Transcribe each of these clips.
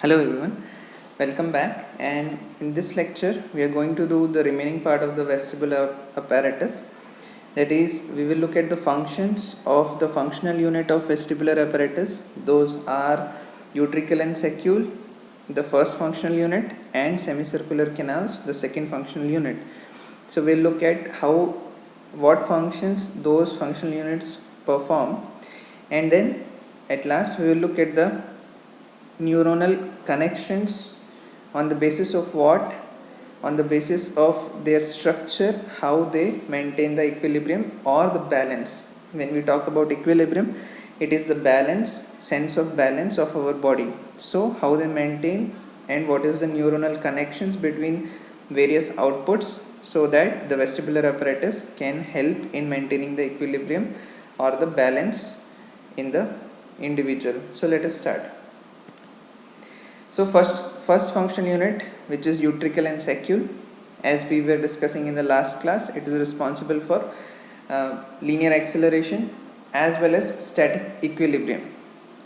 Hello everyone, welcome back, and in this lecture we are going to do the remaining part of the vestibular apparatus. That is, we will look at the functions of the functional unit of vestibular apparatus. Those are utricle and saccule, the first functional unit, and semicircular canals, the second functional unit. So we'll look at what functions those functional units perform, and then at last we will look at the neuronal connections on the basis of what, on the basis of their structure, how they maintain the equilibrium or the balance. When we talk about equilibrium, it is the balance, sense of balance of our body. So how they maintain and what is the neuronal connections between various outputs, so that the vestibular apparatus can help in maintaining the equilibrium or the balance in the individual. So let us start. So first function unit, which is utricle and saccule, as we were discussing in the last class, it is responsible for linear acceleration as well as static equilibrium.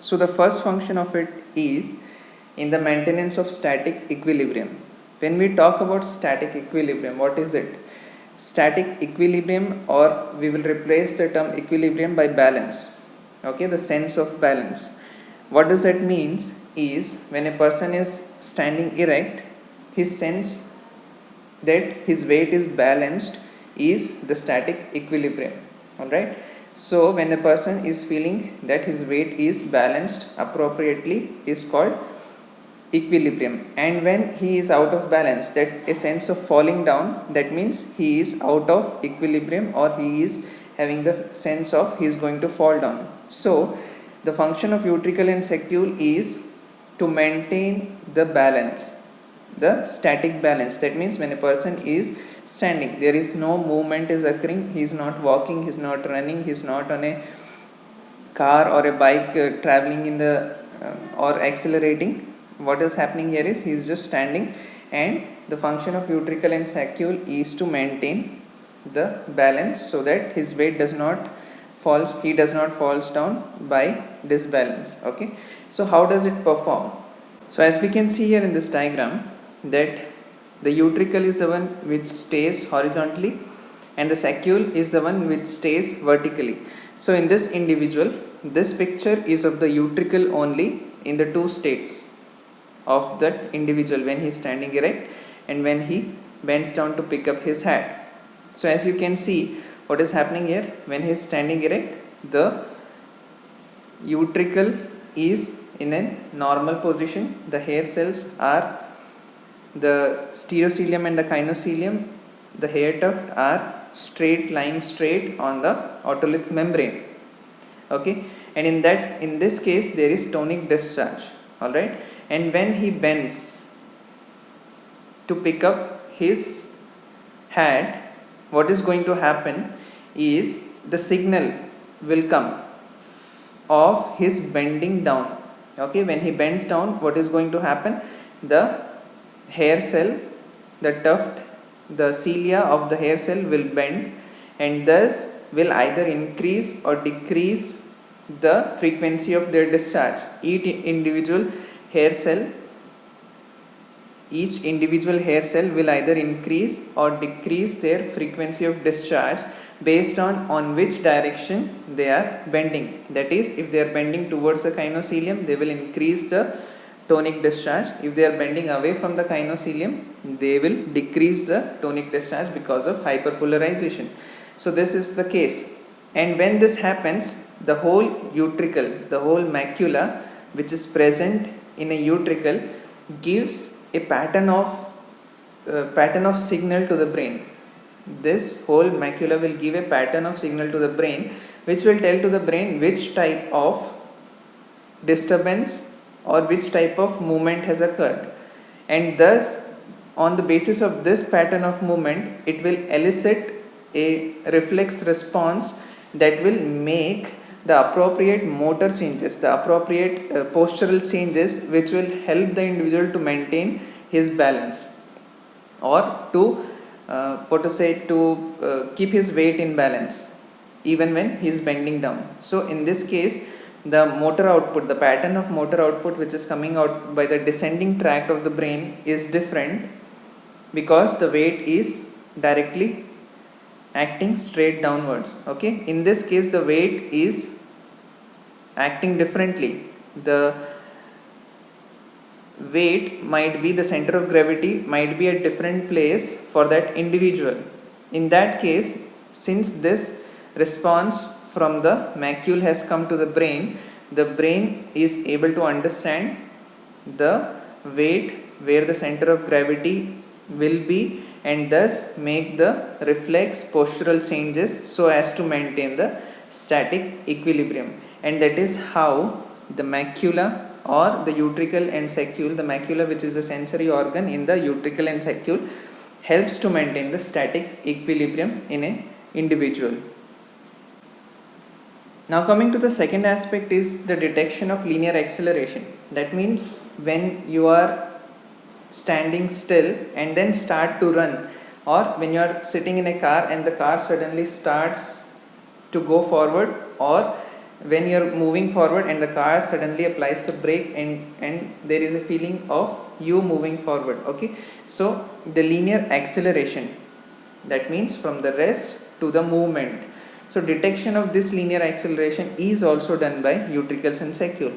So the first function of it is in the maintenance of static equilibrium. When we talk about static equilibrium, what is it? Static equilibrium, or we will replace the term equilibrium by balance. Okay, the sense of balance. What does that means is, when a person is standing erect, his sense that his weight is balanced is the static equilibrium. Alright, so when a person is feeling that his weight is balanced appropriately is called equilibrium, and when he is out of balance, that a sense of falling down, that means he is out of equilibrium, or he is having the sense of he is going to fall down. So the function of utricle and saccule is to maintain the balance, the static balance. That means when a person is standing, there is no movement is occurring, he is not walking, he is not running, he is not on a car or a bike traveling in the or accelerating. What is happening here is he is just standing, and the function of utricle and saccule is to maintain the balance so that his weight does not falls down by disbalance. Okay, so how does it perform? So as we can see here in this diagram, that the utricle is the one which stays horizontally and the saccule is the one which stays vertically. So in this individual, this picture is of the utricle only in the two states of that individual, when he is standing erect and when he bends down to pick up his hat. So as you can see, what is happening here, when he is standing erect, the utricle is in a normal position, the hair cells are, the stereocilium and the kinocilium, the hair tuft are lying straight on the otolith membrane. Okay, and in this case there is tonic discharge. Alright, and when he bends to pick up his hat, what is going to happen is the signal will come of his bending down. Okay, when he bends down, what is going to happen? The hair cell, the tuft, the cilia of the hair cell will bend, and thus will either increase or decrease the frequency of their discharge. Each individual hair cell will either increase or decrease their frequency of discharge based on which direction they are bending. That is, if they are bending towards the kinocilium, they will increase the tonic discharge. If they are bending away from the kinocilium, they will decrease the tonic discharge because of hyperpolarization. So this is the case, and when this happens, the whole utricle, the whole macula which is present in a utricle gives a pattern of signal to the brain. This whole macula will give a pattern of signal to the brain, which will tell to the brain which type of disturbance or which type of movement has occurred, and thus on the basis of this pattern of movement, it will elicit a reflex response that will make the appropriate motor changes, the appropriate postural changes, which will help the individual to maintain his balance, or to keep his weight in balance even when he is bending down. So in this case, the motor output, the pattern of motor output which is coming out by the descending tract of the brain is different because the weight is directly acting straight downwards. Okay, in this case the weight is acting differently. The weight might be, the center of gravity might be at different place for that individual. In that case, since this response from the macule has come to the brain is able to understand the weight where the center of gravity will be, and thus make the reflex postural changes so as to maintain the static equilibrium. And that is how the macula or the utricle and saccule, the macula which is the sensory organ in the utricle and saccule, helps to maintain the static equilibrium in an individual. Now coming to the second aspect is the detection of linear acceleration. That means when you are standing still and then start to run, or when you are sitting in a car and the car suddenly starts to go forward, or when you are moving forward and the car suddenly applies the brake and there is a feeling of you moving forward. Okay, so the linear acceleration, that means from the rest to the movement. So detection of this linear acceleration is also done by utricles and saccule.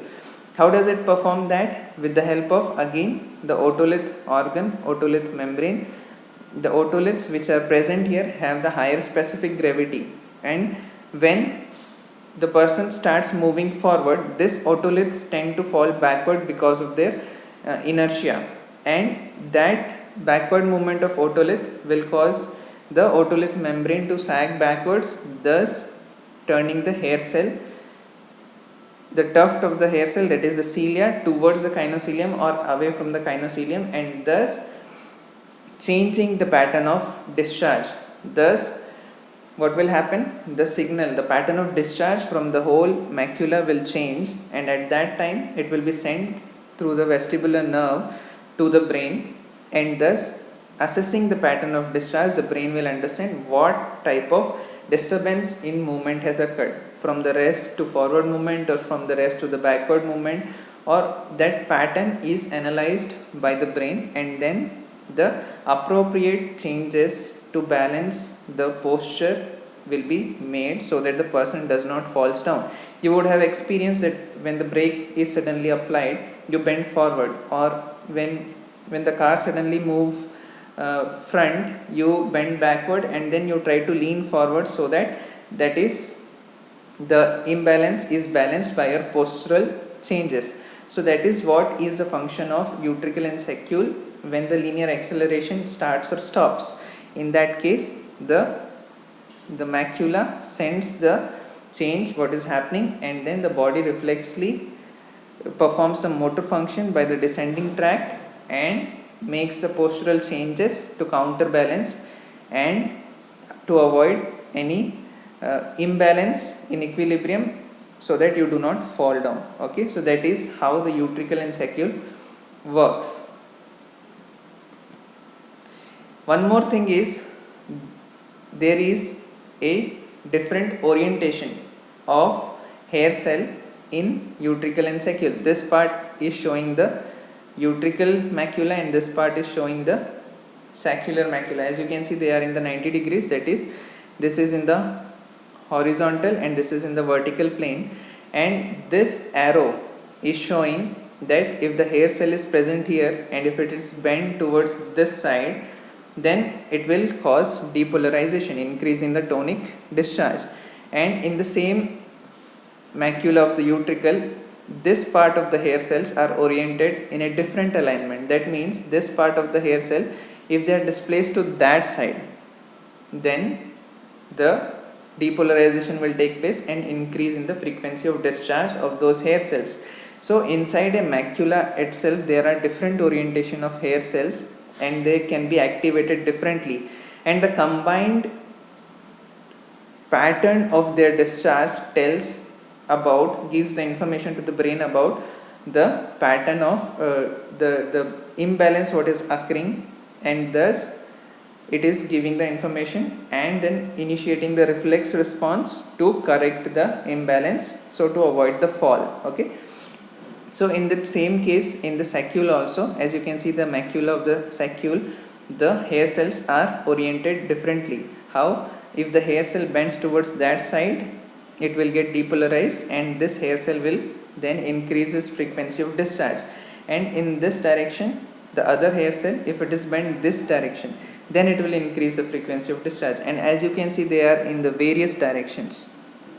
How does it perform that? With the help of again the otolith organ, otolith membrane. The otoliths which are present here have the higher specific gravity, and when the person starts moving forward, these otoliths tend to fall backward because of their inertia, and that backward movement of otolith will cause the otolith membrane to sag backwards, thus turning the hair cell, the tuft of the hair cell, that is the cilia, towards the kinocilium or away from the kinocilium, and thus changing the pattern of discharge. Thus what will happen? The signal, the pattern of discharge from the whole macula will change, and at that time it will be sent through the vestibular nerve to the brain, and thus assessing the pattern of discharge, the brain will understand what type of disturbance in movement has occurred, from the rest to forward movement or from the rest to the backward movement, or that pattern is analyzed by the brain, and then the appropriate changes to balance the posture will be made so that the person does not falls down. You would have experienced that when the brake is suddenly applied, you bend forward, or when the car suddenly move front, you bend backward and then you try to lean forward, so that is the imbalance is balanced by your postural changes. So that is what is the function of utricle and saccule when the linear acceleration starts or stops. In that case, the macula sends the change what is happening, and then the body reflexly performs some motor function by the descending tract and makes the postural changes to counterbalance and to avoid any imbalance in equilibrium, so that you do not fall down. Okay, so that is how the utricle and saccule works. One more thing is, there is a different orientation of hair cell in utricle and saccule. This part is showing the utricle macula and this part is showing the saccular macula. As you can see, they are in the 90 degrees, that is, this is in the horizontal and this is in the vertical plane, and this arrow is showing that if the hair cell is present here and if it is bent towards this side, then it will cause depolarization, increase in the tonic discharge. And in the same macula of the utricle, this part of the hair cells are oriented in a different alignment. That means this part of the hair cell, if they are displaced to that side, then the depolarization will take place and increase in the frequency of discharge of those hair cells. So inside a macula itself, there are different orientation of hair cells and they can be activated differently, and the combined pattern of their discharge gives the information to the brain about the pattern of the imbalance what is occurring, and thus it is giving the information and then initiating the reflex response to correct the imbalance, so to avoid the fall. Okay, so in that same case in the saccule also, as you can see the macula of the saccule, the hair cells are oriented differently. How? If the hair cell bends towards that side, it will get depolarized and this hair cell will then increase its frequency of discharge, and in this direction the other hair cell, if it is bent this direction, then it will increase the frequency of discharge. And as you can see, they are in the various directions.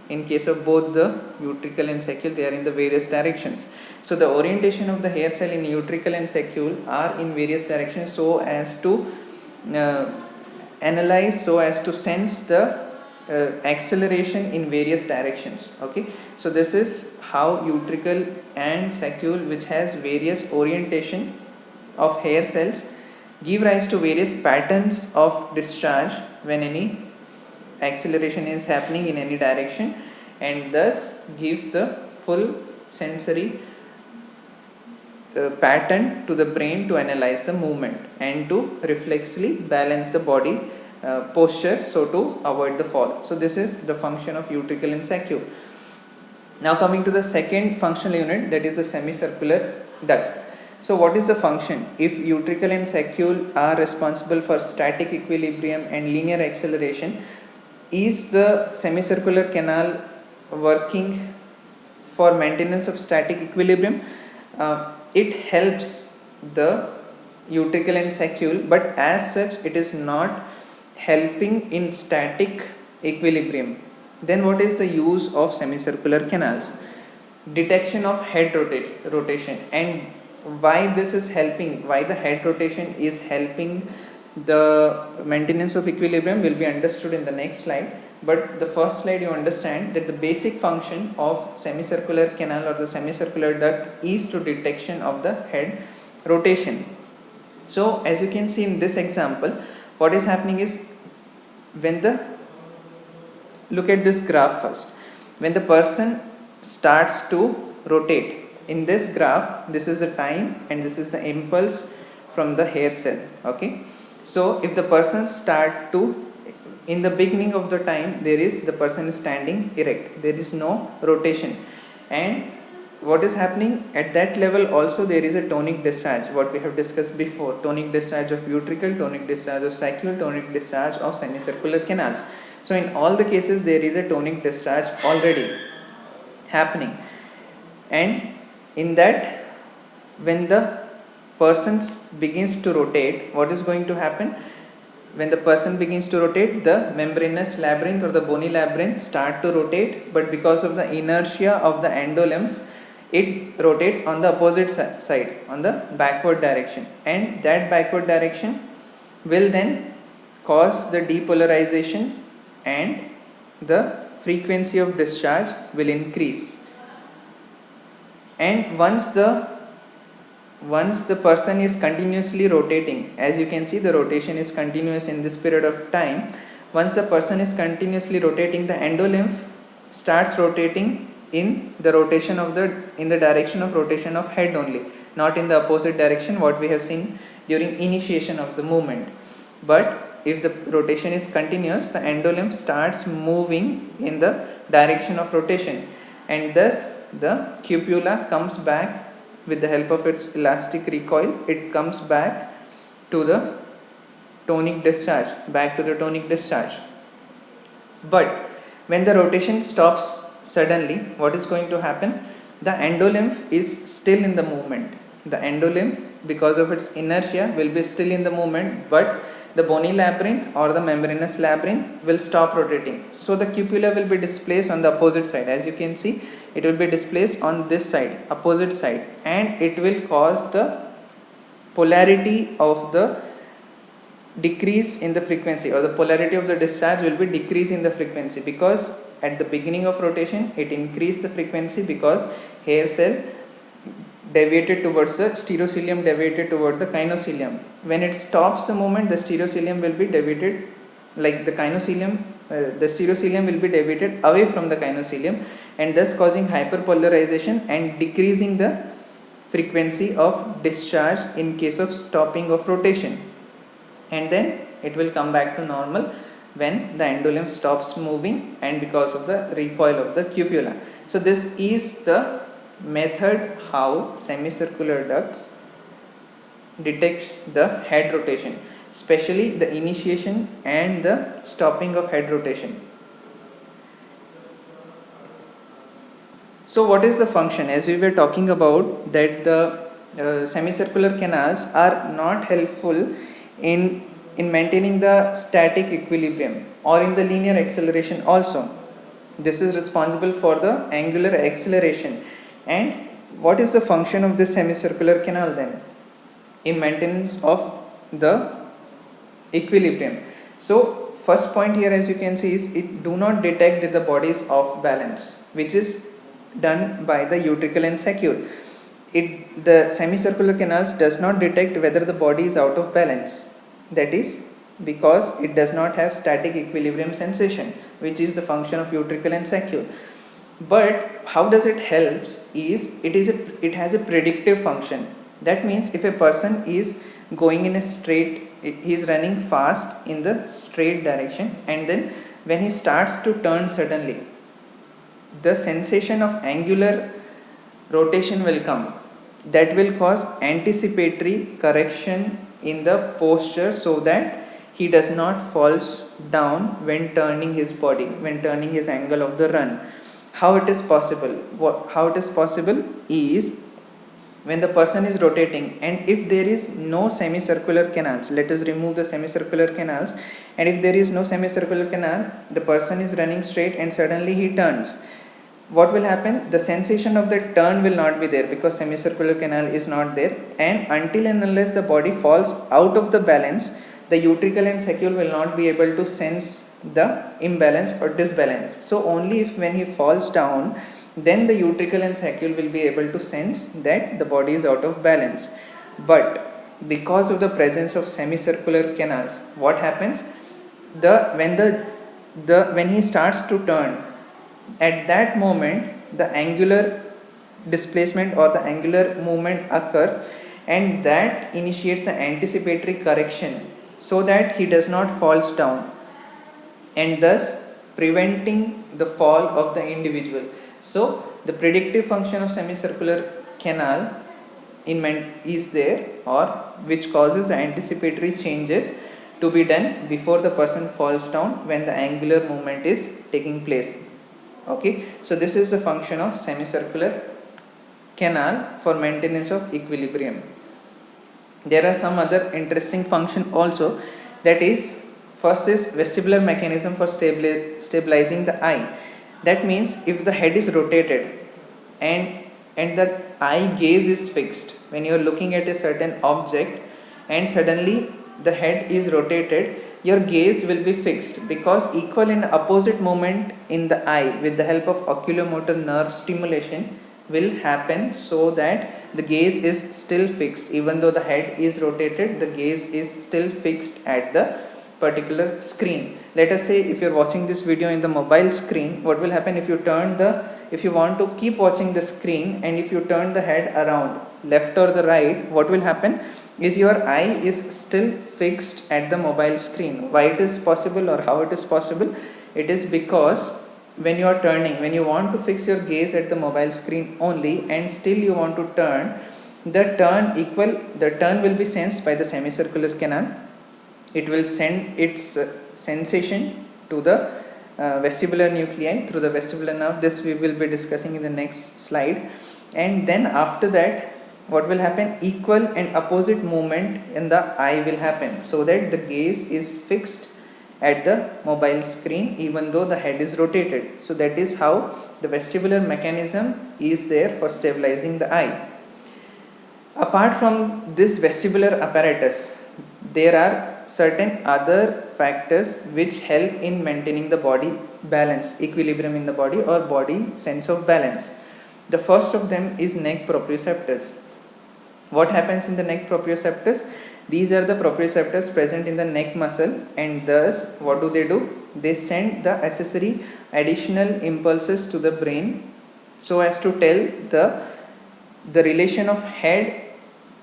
In case of both the utricle and saccule, they are in the various directions. So the orientation of the hair cell in utricle and saccule are in various directions, so as to analyze, so as to sense the acceleration in various directions. Okay, so this is how utricle and saccule, which has various orientation of hair cells, give rise to various patterns of discharge when any acceleration is happening in any direction, and thus gives the full sensory pattern to the brain to analyze the movement and to reflexly balance the body posture, so to avoid the fall. So this is the function of utricle and saccule. Now coming to the second functional unit, that is the semicircular duct. So what is the function? If utricle and saccule are responsible for static equilibrium and linear acceleration, is the semicircular canal working for maintenance of static equilibrium? It helps the utricle and saccule, but as such it is not helping in static equilibrium. Then what is the use of semicircular canals? Detection of head rotation, and why this is helping, why the head rotation is helping the maintenance of equilibrium will be understood in the next slide. But the first slide you understand that the basic function of semicircular canal or the semicircular duct is to detection of the head rotation. So as you can see in this example, what is happening is, when the, look at this graph first, when the person starts to rotate, in this graph this is the time and this is the impulse from the hair cell. Okay, so if the person start to, in the beginning of the time, there is, the person is standing erect, there is no rotation, and what is happening at that level also, there is a tonic discharge, what we have discussed before, tonic discharge of utricle, tonic discharge of saccule, tonic discharge of semicircular canals. So in all the cases there is a tonic discharge already happening, and in that, when the person begins to rotate, what is going to happen? When the person begins to rotate, the membranous labyrinth or the bony labyrinth start to rotate, but because of the inertia of the endolymph, it rotates on the opposite side, on the backward direction, and that backward direction will then cause the depolarization and the frequency of discharge will increase. And once the person is continuously rotating, as you can see the rotation is continuous in this period of time, once the person is continuously rotating, the endolymph starts rotating in the rotation of the, in the direction of rotation of head only, not in the opposite direction what we have seen during initiation of the movement. But if the rotation is continuous, the endolymph starts moving in the direction of rotation, and thus the cupula comes back with the help of its elastic recoil, it comes back to the tonic discharge, back to the tonic discharge. But when the rotation stops suddenly, what is going to happen? The endolymph is still in the movement. The endolymph, because of its inertia, will be still in the movement, but the bony labyrinth or the membranous labyrinth will stop rotating. So the cupula will be displaced on the opposite side. As you can see, it will be displaced on this side, opposite side, and it will cause the polarity of the decrease in the frequency, or the polarity of the discharge will be decrease in the frequency, because at the beginning of rotation it increased the frequency because hair cell deviated towards the stereocilium, deviated toward the kinocilium. When it stops the movement, the stereocilium will be deviated, like the kinocilium, the stereocilium will be deviated away from the kinocilium, and thus causing hyperpolarization and decreasing the frequency of discharge in case of stopping of rotation. And then it will come back to normal when the endolem stops moving and because of the recoil of the cupula. So this is the method how semicircular ducts detects the head rotation, especially the initiation and the stopping of head rotation. So what is the function? As we were talking about that the semicircular canals are not helpful in maintaining the static equilibrium or in the linear acceleration also. This is responsible for the angular acceleration. And what is the function of this semicircular canal then? In maintenance of the equilibrium. So first point here, as you can see, is it do not detect that the body is off balance, which is done by the utricle and saccule. The semicircular canals does not detect whether the body is out of balance. That is because it does not have static equilibrium sensation, which is the function of utricle and saccule. But how does it helps is it has a predictive function. That means if a person is going in a straight, he is running fast in the straight direction, and then when he starts to turn suddenly, the sensation of angular rotation will come. That will cause anticipatory correction in the posture so that he does not falls down when turning his body, when turning his angle of the run. How it is possible? How it is possible is when the person is rotating, and if there is no semicircular canals, let us remove the semicircular canals, and if there is no semicircular canal, the person is running straight and suddenly he turns. What will happen? The sensation of the turn will not be there because semicircular canal is not there, and until and unless the body falls out of the balance, the utricle and saccule will not be able to sense the imbalance or disbalance. So only if when he falls down, then the utricle and saccule will be able to sense that the body is out of balance. But because of the presence of semicircular canals, what happens? When he starts to turn, at that moment the angular displacement or the angular movement occurs, and that initiates the anticipatory correction so that he does not falls down, and thus preventing the fall of the individual. So the predictive function of semicircular canal is there, or which causes the anticipatory changes to be done before the person falls down when the angular movement is taking place. Okay, so this is the function of semicircular canal for maintenance of equilibrium. There are some other interesting function also, that is, first is vestibular mechanism for stabilizing the eye. That means if the head is rotated and the eye gaze is fixed, when you are looking at a certain object and suddenly the head is rotated, your gaze will be fixed because equal and opposite movement in the eye with the help of oculomotor nerve stimulation will happen, so that the gaze is still fixed. Even though the head is rotated, the gaze is still fixed at the particular screen. Let us say if you are watching this video in the mobile screen, what will happen if you want to keep watching the screen and if you turn the head around left or the right, what will happen is your eye is still fixed at the mobile screen. Why it is possible, or how it is possible? It is because when you are turning, when you want to fix your gaze at the mobile screen only and still you want to turn, the turn will be sensed by the semicircular canal. It will send its sensation to the vestibular nuclei through the vestibular nerve. This we will be discussing in the next slide. And then after that, what will happen? Equal and opposite movement in the eye will happen, so that the gaze is fixed at the mobile screen even though the head is rotated. So that is how the vestibular mechanism is there for stabilizing the eye. Apart from this vestibular apparatus, there are certain other factors which help in maintaining the body balance, equilibrium in the body or body sense of balance. The first of them is neck proprioceptors. What happens in the neck proprioceptors? These are the proprioceptors present in the neck muscle, and thus what do? They send the accessory additional impulses to the brain so as to tell the relation of head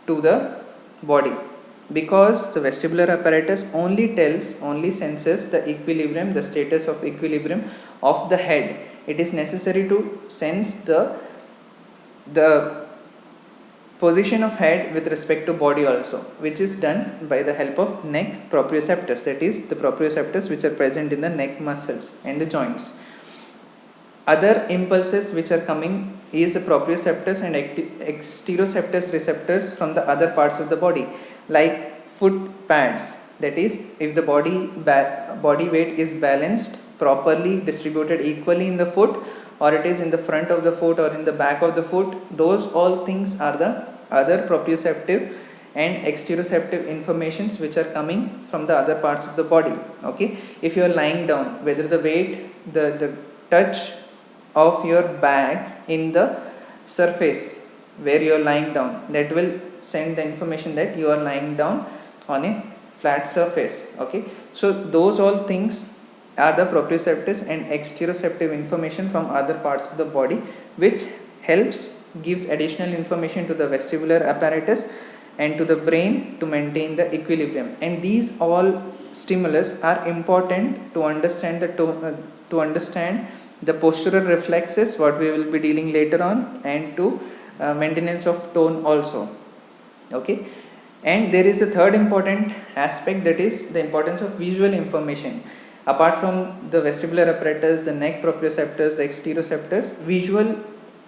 to the body. because the vestibular apparatus only senses the equilibrium, the status of equilibrium of the head. It is necessary to sense the position of head with respect to body also, which is done by the help of neck proprioceptors, that is the proprioceptors which are present in the neck muscles and the joints. Other impulses which are coming is the proprioceptors and exteroceptors receptors from the other parts of the body, like foot pads, that is if the body weight is balanced properly, distributed equally in the foot, or it is in the front of the foot or in the back of the foot, those all things are the other proprioceptive and exteroceptive informations which are coming from the other parts of the body. Okay, if you are lying down, whether the weight, the touch of your bag in the surface where you are lying down, that will send the information that you are lying down on a flat surface. Okay, so those all things are the proprioceptors and exteroceptive information from other parts of the body, which gives additional information to the vestibular apparatus and to the brain to maintain the equilibrium. And these all stimulus are important to understand the postural reflexes, what we will be dealing later on, and to maintenance of tone also. Okay, and there is a third important aspect, that is the importance of visual information. Apart from the vestibular apparatus, the neck proprioceptors, the exteroceptors, visual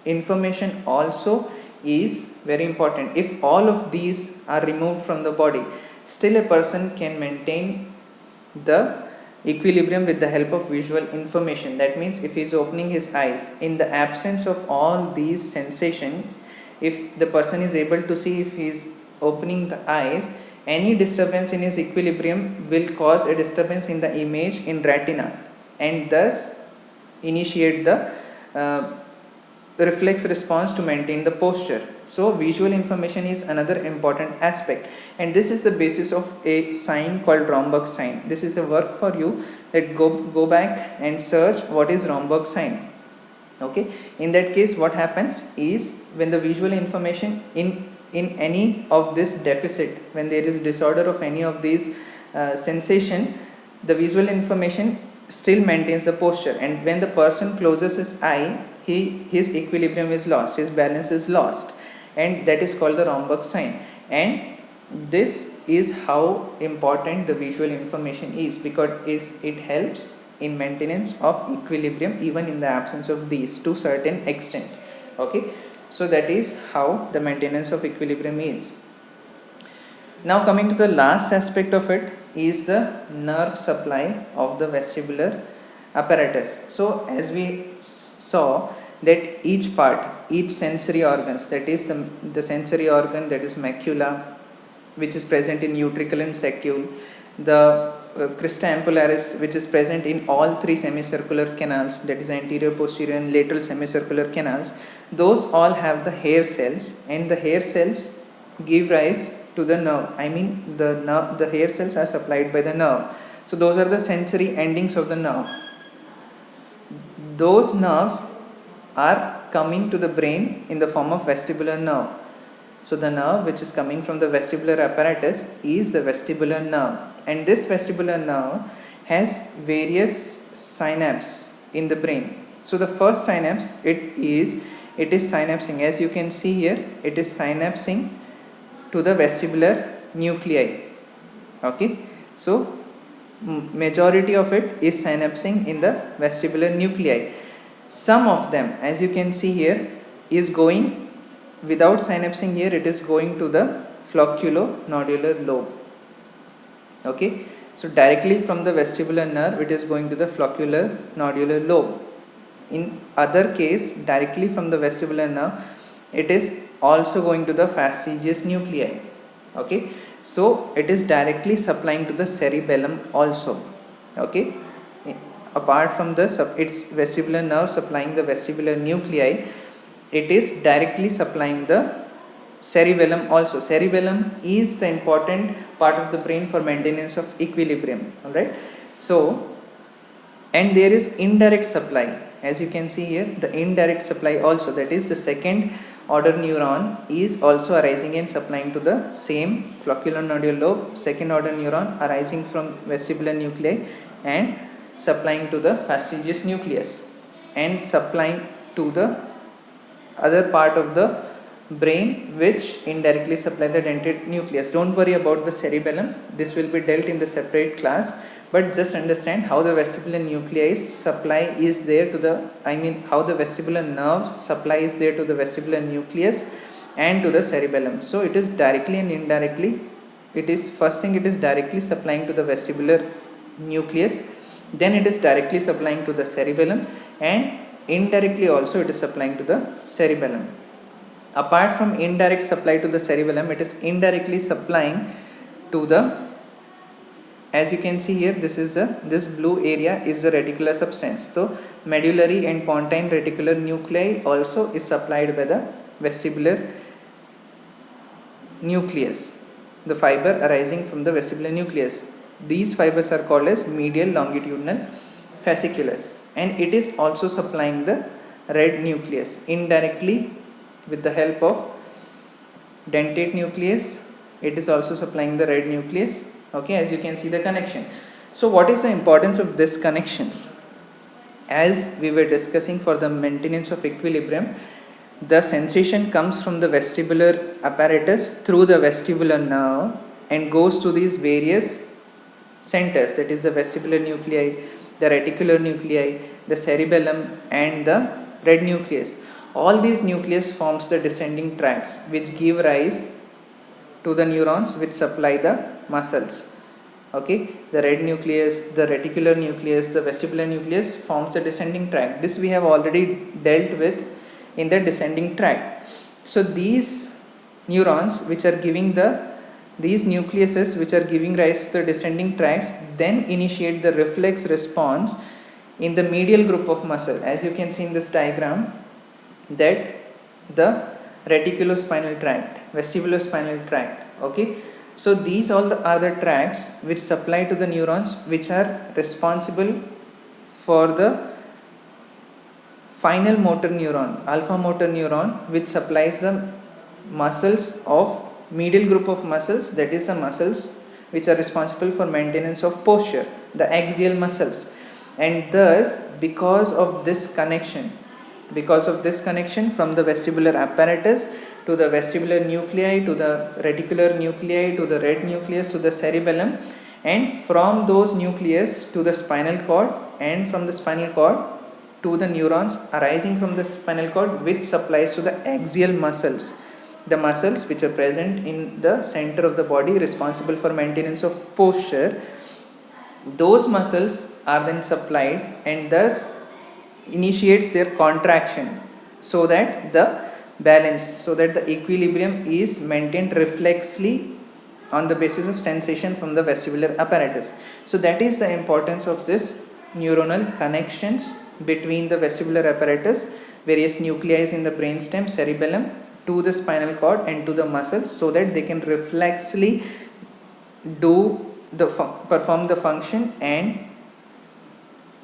information also is very important. If all of these are removed from the body, still a person can maintain the equilibrium with the help of visual information. That means if he is opening his eyes, in the absence of all these sensation, if the person is able to see, if he is opening the eyes, any disturbance in his equilibrium will cause a disturbance in the image in retina and thus initiate the reflex response to maintain the posture. So visual information is another important aspect, and this is the basis of a sign called Romberg sign. This is a work for you, that go back and search what is Romberg sign. Okay, in that case what happens is, when the visual information in any of this deficit, when there is disorder of any of these sensation, the visual information still maintains the posture, and when the person closes his eye, his equilibrium is lost, his balance is lost, and that is called the Romberg sign. And this is how important the visual information is, because it helps in maintenance of equilibrium even in the absence of these to certain extent. Okay, so that is how the maintenance of equilibrium is. Now coming to the last aspect of it is the nerve supply of the vestibular apparatus. So as we saw that each part, each sensory organs, that is the sensory organ, that is macula, which is present in utricle and saccule, the crista ampullaris, which is present in all three semicircular canals, that is anterior, posterior and lateral semicircular canals, those all have the hair cells, and the hair cells give rise to the nerve. I mean the hair cells are supplied by the nerve. So those are the sensory endings of the nerve. Those nerves are coming to the brain in the form of vestibular nerve. So the nerve which is coming from the vestibular apparatus is the vestibular nerve, and this vestibular nerve has various synapses in the brain. So the first synapse, it is synapsing, as you can see here, it is synapsing to the vestibular nuclei. Okay, so majority of it is synapsing in the vestibular nuclei. Some of them, as you can see here, is going without synapsing here, it is going to the flocculonodular lobe. Okay, so directly from the vestibular nerve it is going to the flocculonodular lobe. In other case, directly from the vestibular nerve it is also going to the fastigious nuclei. Okay, so it is directly supplying to the cerebellum also. Okay, apart from this, its vestibular nerve supplying the vestibular nuclei, it is directly supplying the cerebellum also. Cerebellum is the important part of the brain for maintenance of equilibrium. Alright, so and there is indirect supply, as you can see here, the indirect supply also, that is the second order neuron is also arising and supplying to the same flocculonodular lobe, second order neuron arising from vestibular nuclei and supplying to the fastigious nucleus and supplying to the other part of the brain which indirectly supply the dentate nucleus. Don't worry about the cerebellum, this will be dealt in the separate class, but just understand how the vestibular nuclei supply is there to the, how the vestibular nerve supply is there to the vestibular nucleus and to the cerebellum. So it is directly and indirectly, it is first thing, it is directly supplying to the vestibular nucleus, then it is directly supplying to the cerebellum, and indirectly also it is supplying to the cerebellum. Apart from indirect supply to the cerebellum, it is indirectly supplying to the, as you can see here, this blue area is the reticular substance. So medullary and pontine reticular nuclei also is supplied by the vestibular nucleus, the fiber arising from the vestibular nucleus. These fibers are called as medial longitudinal fasciculus, and it is also supplying the red nucleus indirectly with the help of dentate nucleus. It is also supplying the red nucleus. Okay, as you can see the connection. So what is the importance of these connections? As we were discussing, for the maintenance of equilibrium, the sensation comes from the vestibular apparatus through the vestibular nerve and goes to these various centers, that is the vestibular nuclei, the reticular nuclei, the cerebellum and the red nucleus. All these nucleus forms the descending tracts which give rise to the neurons which supply the muscles. Okay, the red nucleus, the reticular nucleus, the vestibular nucleus forms the descending tract. This we have already dealt with in the descending tract. So these neurons which are giving these nucleuses which are giving rise to the descending tracts then initiate the reflex response in the medial group of muscle. As you can see in this diagram, that the reticulospinal tract, vestibulospinal tract. Okay, so these all are the tracts which supply to the neurons which are responsible for the final motor neuron, alpha motor neuron, which supplies the muscles of medial group of muscles, that is the muscles which are responsible for maintenance of posture, the axial muscles. And thus, because of this connection from the vestibular apparatus to the vestibular nuclei, to the reticular nuclei, to the red nucleus, to the cerebellum, and from those nucleus to the spinal cord, and from the spinal cord to the neurons arising from the spinal cord, which supplies to the axial muscles, the muscles which are present in the center of the body responsible for maintenance of posture. Those muscles are then supplied and thus initiates their contraction, so that the balance, so that the equilibrium is maintained reflexly on the basis of sensation from the vestibular apparatus. So that is the importance of this neuronal connections between the vestibular apparatus, various nuclei in the brainstem, cerebellum, to the spinal cord and to the muscles, so that they can reflexly perform the function and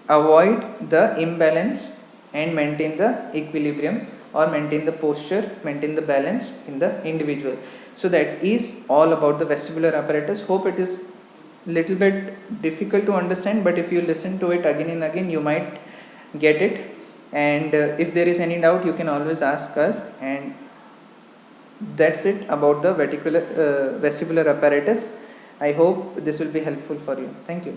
avoid the imbalance and maintain the equilibrium or maintain the posture, maintain the balance in the individual. So that is all about the vestibular apparatus. Hope it is little bit difficult to understand, but if you listen to it again and again, you might get it. And if there is any doubt, you can always ask us. And that's it about the vestibular apparatus. I hope this will be helpful for you. Thank you.